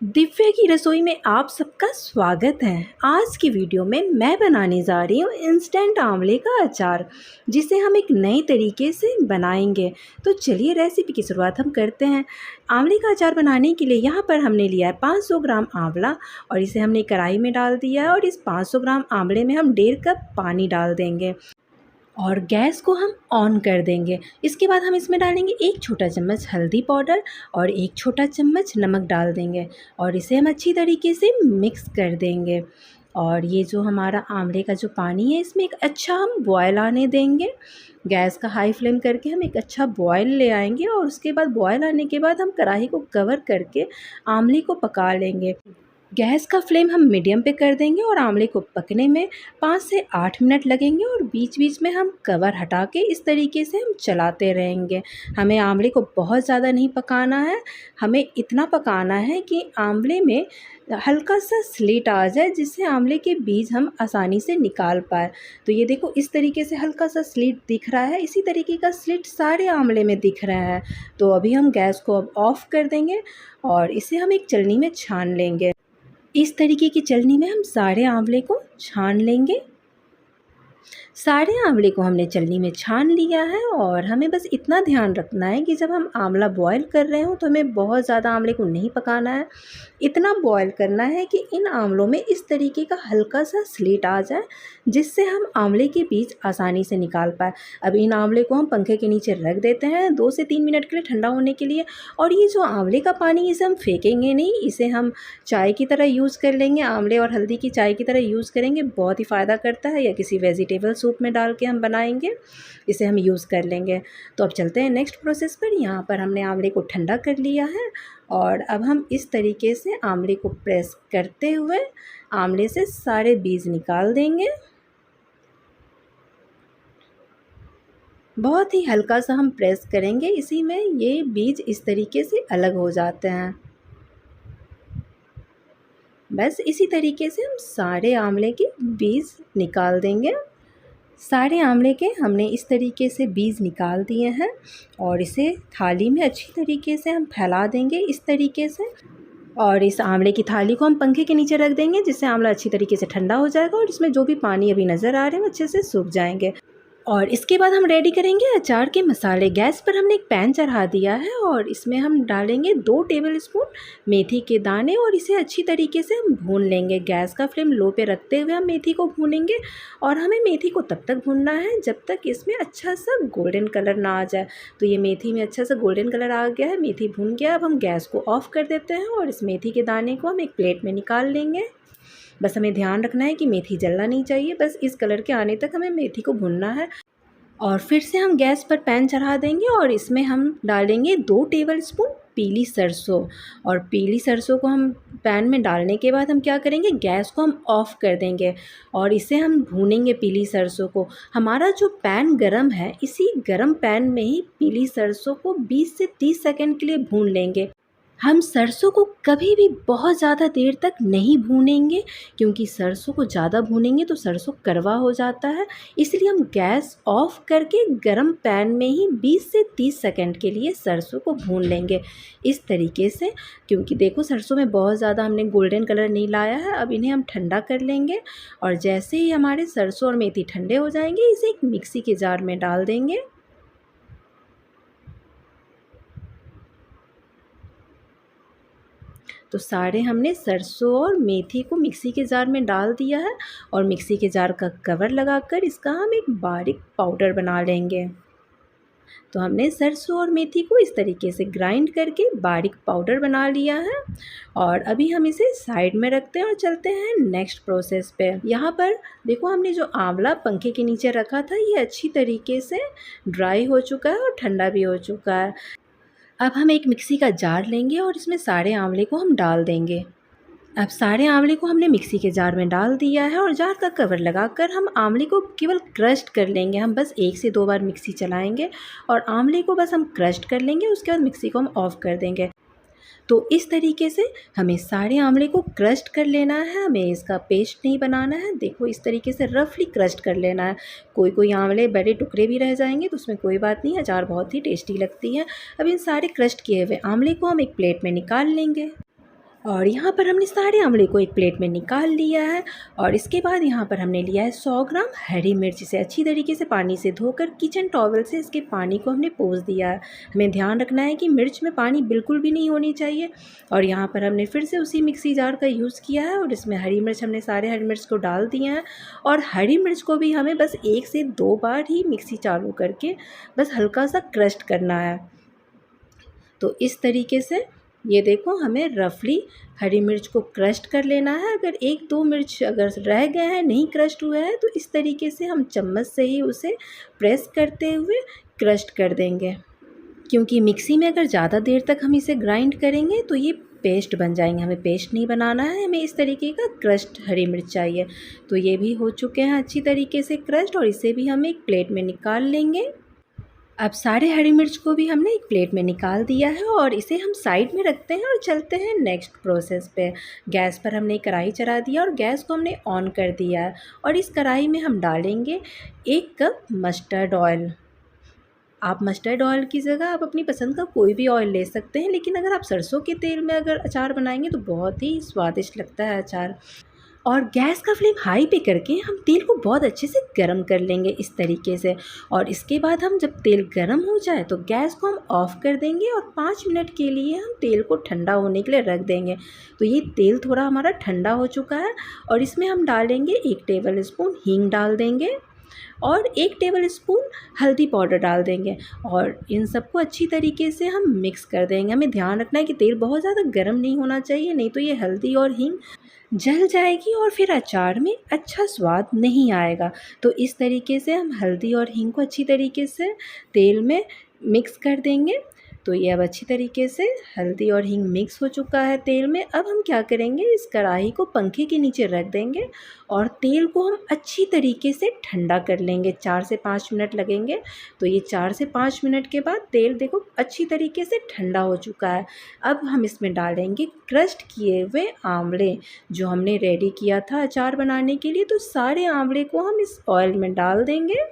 दिव्या की रसोई में आप सबका स्वागत है। आज की वीडियो में मैं बनाने जा रही हूँ इंस्टेंट आंवले का अचार, जिसे हम एक नए तरीके से बनाएंगे। तो चलिए रेसिपी की शुरुआत हम करते हैं। आंवले का अचार बनाने के लिए यहाँ पर हमने लिया है 500 ग्राम आंवला और इसे हमने कढ़ाई में डाल दिया है। और इस 500 ग्राम आंवले में हम 1.5 कप पानी डाल देंगे और गैस को हम ऑन कर देंगे। इसके बाद हम इसमें डालेंगे 1 छोटा चम्मच हल्दी पाउडर और 1 छोटा चम्मच नमक डाल देंगे और इसे हम अच्छी तरीके से मिक्स कर देंगे। और ये जो हमारा आंवले का जो पानी है, इसमें एक अच्छा हम बॉयल आने देंगे। गैस का हाई फ्लेम करके हम एक अच्छा बॉयल ले आएंगे और उसके बाद बॉयल आने के बाद हम कढ़ाई को कवर करके आंवले को पका लेंगे। गैस का फ्लेम हम मीडियम पे कर देंगे और आंवले को पकने में 5 से 8 मिनट लगेंगे और बीच बीच में हम कवर हटा के इस तरीके से हम चलाते रहेंगे। हमें आंवले को बहुत ज़्यादा नहीं पकाना है, हमें इतना पकाना है कि आंवले में हल्का सा स्लिट आ जाए, जिससे आंवले के बीज हम आसानी से निकाल पाए। तो ये देखो, इस तरीके से हल्का सा स्लिट दिख रहा है। इसी तरीके का स्लिट सारे आंवले में दिख रहा है। तो अभी हम गैस को अब ऑफ़ कर देंगे और इसे हम एक छलनी में छान लेंगे। इस तरीके की छलनी में हम सारे आंवले को छान लेंगे। सारे आंवले को हमने छलनी में छान लिया है और हमें बस इतना ध्यान रखना है कि जब हम आंवला बॉयल कर रहे हो तो हमें बहुत ज़्यादा आंवले को नहीं पकाना है। इतना बॉयल करना है कि इन आंवलों में इस तरीके का हल्का सा स्लिट आ जाए, जिससे हम आंवले के बीज आसानी से निकाल पाए। अब इन आंवले को हम पंखे के नीचे रख देते हैं 2 से 3 मिनट के लिए ठंडा होने के लिए। और ये जो आंवले का पानी, इसे हम फेंकेंगे नहीं, इसे हम चाय की तरह यूज़ कर लेंगे। आंवले और हल्दी की चाय की तरह यूज़ करेंगे, बहुत ही फ़ायदा करता है। या किसी वेजिटेबल सूप में डाल के हम बनाएंगे, इसे हम यूज़ कर लेंगे। तो अब चलते हैं नेक्स्ट प्रोसेस पर। यहाँ पर हमने आंवले को ठंडा कर लिया है और अब हम इस तरीके से आंवले को प्रेस करते हुए आंवले से सारे बीज निकाल देंगे। बहुत ही हल्का सा हम प्रेस करेंगे, इसी में ये बीज इस तरीके से अलग हो जाते हैं। बस इसी तरीके से हम सारे आंवले के बीज निकाल देंगे। सारे आंवले के हमने इस तरीके से बीज निकाल दिए हैं और इसे थाली में अच्छी तरीके से हम फैला देंगे इस तरीके से। और इस आंवले की थाली को हम पंखे के नीचे रख देंगे, जिससे आंवला अच्छी तरीके से ठंडा हो जाएगा और इसमें जो भी पानी अभी नज़र आ रहे हैं वो अच्छे से सूख जाएंगे। और इसके बाद हम रेडी करेंगे अचार के मसाले। गैस पर हमने एक पैन चढ़ा दिया है और इसमें हम डालेंगे 2 टेबलस्पून मेथी के दाने और इसे अच्छी तरीके से हम भून लेंगे। गैस का फ्लेम लो पे रखते हुए हम मेथी को भूनेंगे और हमें मेथी को तब तक भूनना है जब तक इसमें अच्छा सा गोल्डन कलर ना आ जाए। तो ये मेथी में अच्छा सा गोल्डन कलर आ गया है, मेथी भून गया। अब हम गैस को ऑफ़ कर देते हैं और इस मेथी के दाने को हम एक प्लेट में निकाल लेंगे। बस हमें ध्यान रखना है कि मेथी जलना नहीं चाहिए, बस इस कलर के आने तक हमें मेथी को भूनना है। और फिर से हम गैस पर पैन चढ़ा देंगे और इसमें हम डालेंगे 2 टेबलस्पून पीली सरसों। और पीली सरसों को हम पैन में डालने के बाद हम क्या करेंगे, गैस को हम ऑफ़ कर देंगे और इसे हम भूनेंगे पीली सरसों को। हमारा जो पैन गरम है, इसी गरम पैन में ही पीली सरसों को 20 से 30 सेकंड के लिए भून लेंगे। हम सरसों को कभी भी बहुत ज़्यादा देर तक नहीं भूनेंगे, क्योंकि सरसों को ज़्यादा भूनेंगे तो सरसों कड़वा हो जाता है। इसलिए हम गैस ऑफ़ करके गरम पैन में ही 20 से 30 सेकंड के लिए सरसों को भून लेंगे इस तरीके से। क्योंकि देखो, सरसों में बहुत ज़्यादा हमने गोल्डन कलर नहीं लाया है। अब इन्हें हम ठंडा कर लेंगे और जैसे ही हमारे सरसों और मेथी ठंडे हो जाएंगे, इसे एक मिक्सी के जार में डाल देंगे। तो सारे हमने सरसों और मेथी को मिक्सी के जार में डाल दिया है और मिक्सी के जार का कवर लगाकर इसका हम एक बारीक पाउडर बना लेंगे। तो हमने सरसों और मेथी को इस तरीके से ग्राइंड करके बारीक पाउडर बना लिया है और अभी हम इसे साइड में रखते हैं और चलते हैं नेक्स्ट प्रोसेस पे। यहाँ पर देखो, हमने जो आंवला पंखे के नीचे रखा था, ये अच्छी तरीके से ड्राई हो चुका है और ठंडा भी हो चुका है। अब हम एक मिक्सी का जार लेंगे और इसमें सारे आंवले को हम डाल देंगे। अब सारे आंवले को हमने मिक्सी के जार में डाल दिया है और जार का कवर लगाकर हम आंवले को केवल क्रश्ड कर लेंगे। हम बस 1 से 2 बार मिक्सी चलाएंगे और आंवले को बस हम क्रश्ड कर लेंगे। उसके बाद मिक्सी को हम ऑफ़ कर देंगे। तो इस तरीके से हमें सारे आंवले को क्रश्ड कर लेना है, हमें इसका पेस्ट नहीं बनाना है। देखो, इस तरीके से रफली क्रश्ड कर लेना है। कोई कोई आंवले बड़े टुकड़े भी रह जाएंगे तो उसमें कोई बात नहीं, अचार बहुत ही टेस्टी लगती है। अब इन सारे क्रश्ड किए हुए आंवले को हम एक प्लेट में निकाल लेंगे। और यहाँ पर हमने सारे आंवले को एक प्लेट में निकाल लिया है। और इसके बाद यहाँ पर हमने लिया है 100 ग्राम हरी मिर्च। इसे अच्छी तरीके से पानी से धोकर किचन टॉवल से इसके पानी को हमने पोंछ दिया है। हमें ध्यान रखना है कि मिर्च में पानी बिल्कुल भी नहीं होनी चाहिए। और यहाँ पर हमने फिर से उसी मिक्सी जार का यूज़ किया है और इसमें हरी मिर्च हमने सारे हरी मिर्च को डाल दिए हैं। और हरी मिर्च को भी हमें बस 1 से 2 बार ही मिक्सी चालू करके बस हल्का सा क्रश करना है। तो इस तरीके से ये देखो हमें रफली हरी मिर्च को क्रश्ड कर लेना है। अगर 1-2 मिर्च अगर रह गए हैं, नहीं क्रश्ड हुआ है, तो इस तरीके से हम चम्मच से ही उसे प्रेस करते हुए क्रश्ड कर देंगे। क्योंकि मिक्सी में अगर ज़्यादा देर तक हम इसे ग्राइंड करेंगे तो ये पेस्ट बन जाएंगे। हमें पेस्ट नहीं बनाना है, हमें इस तरीके का क्रश्ड हरी मिर्च चाहिए। तो ये भी हो चुके हैं अच्छी तरीके से क्रश्ड और इसे भी हम एक प्लेट में निकाल लेंगे। अब सारे हरी मिर्च को भी हमने एक प्लेट में निकाल दिया है और इसे हम साइड में रखते हैं और चलते हैं नेक्स्ट प्रोसेस पे। गैस पर हमने कढ़ाई चढ़ा दिया और गैस को हमने ऑन कर दिया है। और इस कढ़ाई में हम डालेंगे 1 कप मस्टर्ड ऑयल। आप मस्टर्ड ऑयल की जगह आप अपनी पसंद का कोई भी ऑयल ले सकते हैं, लेकिन अगर आप सरसों के तेल में अगर अचार बनाएंगे तो बहुत ही स्वादिष्ट लगता है अचार। और गैस का फ्लेम हाई पे करके हम तेल को बहुत अच्छे से गरम कर लेंगे इस तरीके से। और इसके बाद हम जब तेल गरम हो जाए तो गैस को हम ऑफ़ कर देंगे और 5 मिनट के लिए हम तेल को ठंडा होने के लिए रख देंगे। तो ये तेल थोड़ा हमारा ठंडा हो चुका है और इसमें हम डालेंगे 1 टेबल स्पून हींग डाल देंगे और 1 टेबल स्पून हल्दी पाउडर डाल देंगे। और इन सबको अच्छी तरीके से हम मिक्स कर देंगे। हमें ध्यान रखना है कि तेल बहुत ज़्यादा गर्म नहीं होना चाहिए, नहीं तो ये हल्दी और हींग जल जाएगी और फिर अचार में अच्छा स्वाद नहीं आएगा। तो इस तरीके से हम हल्दी और हींग को अच्छी तरीके से तेल में मिक्स कर देंगे। तो ये अब अच्छी तरीके से हल्दी और हींग मिक्स हो चुका है तेल में। अब हम क्या करेंगे, इस कढ़ाई को पंखे के नीचे रख देंगे और तेल को हम अच्छी तरीके से ठंडा कर लेंगे। 4 से 5 मिनट लगेंगे। तो ये 4 से 5 मिनट के बाद तेल देखो अच्छी तरीके से ठंडा हो चुका है। अब हम इसमें डालेंगे क्रश्ड किए हुए आंवले जो हमने रेडी किया था अचार बनाने के लिए। तो सारे आंवले को हम इस ऑयल में डाल देंगे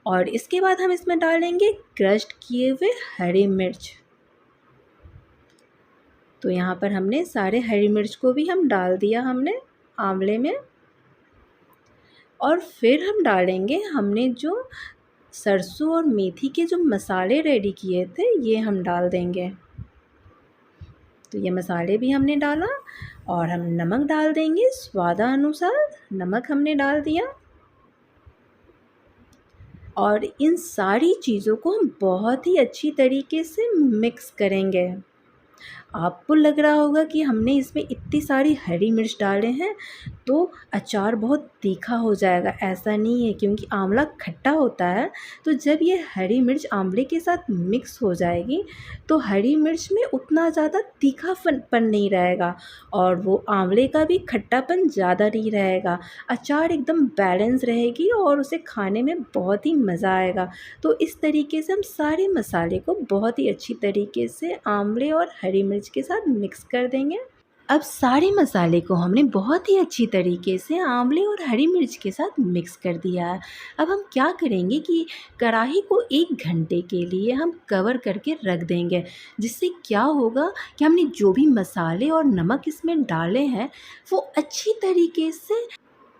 और इसके बाद हम इसमें डालेंगे क्रश्ड किए हुए हरी मिर्च। तो यहाँ पर हमने सारे हरी मिर्च को भी हम डाल दिया हमने आंवले में। और फिर हम डालेंगे हमने जो सरसों और मेथी के जो मसाले रेडी किए थे ये हम डाल देंगे। तो ये मसाले भी हमने डाला और हम नमक डाल देंगे स्वादानुसार। नमक हमने डाल दिया और इन सारी चीज़ों को हम बहुत ही अच्छी तरीके से मिक्स करेंगे। आपको लग रहा होगा कि हमने इसमें इतनी सारी हरी मिर्च डाले हैं तो अचार बहुत तीखा हो जाएगा। ऐसा नहीं है, क्योंकि आंवला खट्टा होता है। तो जब ये हरी मिर्च आंवले के साथ मिक्स हो जाएगी तो हरी मिर्च में उतना ज़्यादा तीखापन नहीं रहेगा और वो आंवले का भी खट्टापन ज़्यादा नहीं रहेगा। अचार एकदम बैलेंस रहेगी और उसे खाने में बहुत ही मज़ा आएगा। तो इस तरीके से हम सारे मसाले को बहुत ही अच्छी तरीके से आंवले और हरी मिर्च के साथ मिक्स कर देंगे। अब सारे मसाले को हमने बहुत ही अच्छी तरीके से आंवले और हरी मिर्च के साथ मिक्स कर दिया है। अब हम क्या करेंगे कि कढ़ाई को 1 घंटे के लिए हम कवर करके रख देंगे, जिससे क्या होगा कि हमने जो भी मसाले और नमक इसमें डाले हैं वो अच्छी तरीके से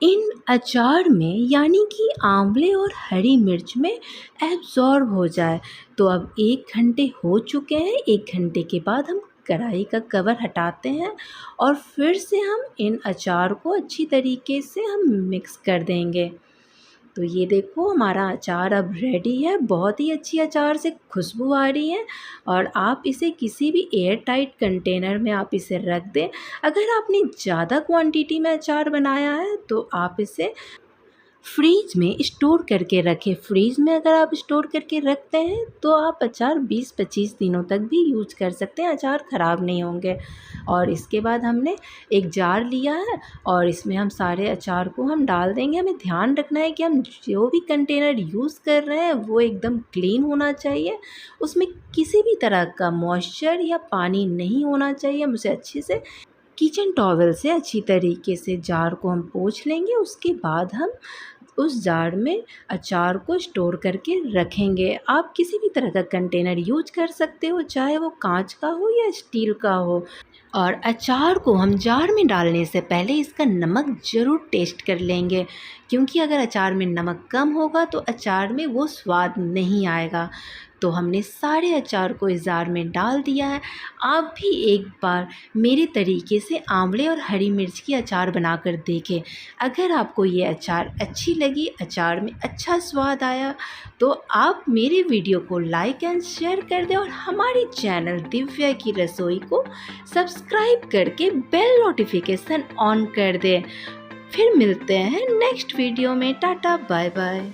इन अचार में यानी कि आंवले और हरी मिर्च में एब्जॉर्ब हो जाए। तो अब 1 घंटे हो चुके हैं। 1 घंटे के बाद हम कढ़ाई का कवर हटाते हैं और फिर से हम इन अचार को अच्छी तरीके से हम मिक्स कर देंगे। तो ये देखो हमारा अचार अब रेडी है। बहुत ही अच्छी अचार से खुशबू आ रही है और आप इसे किसी भी एयर टाइट कंटेनर में आप इसे रख दें। अगर आपने ज़्यादा क्वांटिटी में अचार बनाया है तो आप इसे फ्रीज में स्टोर करके रखें। फ्रीज में अगर आप स्टोर करके रखते हैं तो आप अचार 20-25 दिनों तक भी यूज़ कर सकते हैं, अचार ख़राब नहीं होंगे। और इसके बाद हमने एक जार लिया है और इसमें हम सारे अचार को हम डाल देंगे। हमें ध्यान रखना है कि हम जो भी कंटेनर यूज़ कर रहे हैं वो एकदम क्लीन होना चाहिए, उसमें किसी भी तरह का मॉइस्चर या पानी नहीं होना चाहिए। हम उसे अच्छे से किचन टॉवल से अच्छी तरीके से जार को हम पोंछ लेंगे। उसके बाद हम उस जार में अचार को स्टोर करके रखेंगे। आप किसी भी तरह का कंटेनर यूज कर सकते हो, चाहे वो कांच का हो या स्टील का हो। और अचार को हम जार में डालने से पहले इसका नमक ज़रूर टेस्ट कर लेंगे, क्योंकि अगर अचार में नमक कम होगा तो अचार में वो स्वाद नहीं आएगा। तो हमने सारे अचार को इस जार में डाल दिया है। आप भी एक बार मेरे तरीके से आंवले और हरी मिर्च की अचार बनाकर देखें। अगर आपको ये अचार अच्छी लगी, अचार में अच्छा स्वाद आया, तो आप मेरे वीडियो को लाइक एंड शेयर कर दें और हमारे चैनल दिव्या की रसोई को सब्सक्राइब करके बेल नोटिफिकेशन ऑन कर दें। फिर मिलते हैं नेक्स्ट वीडियो में। Tata bye bye.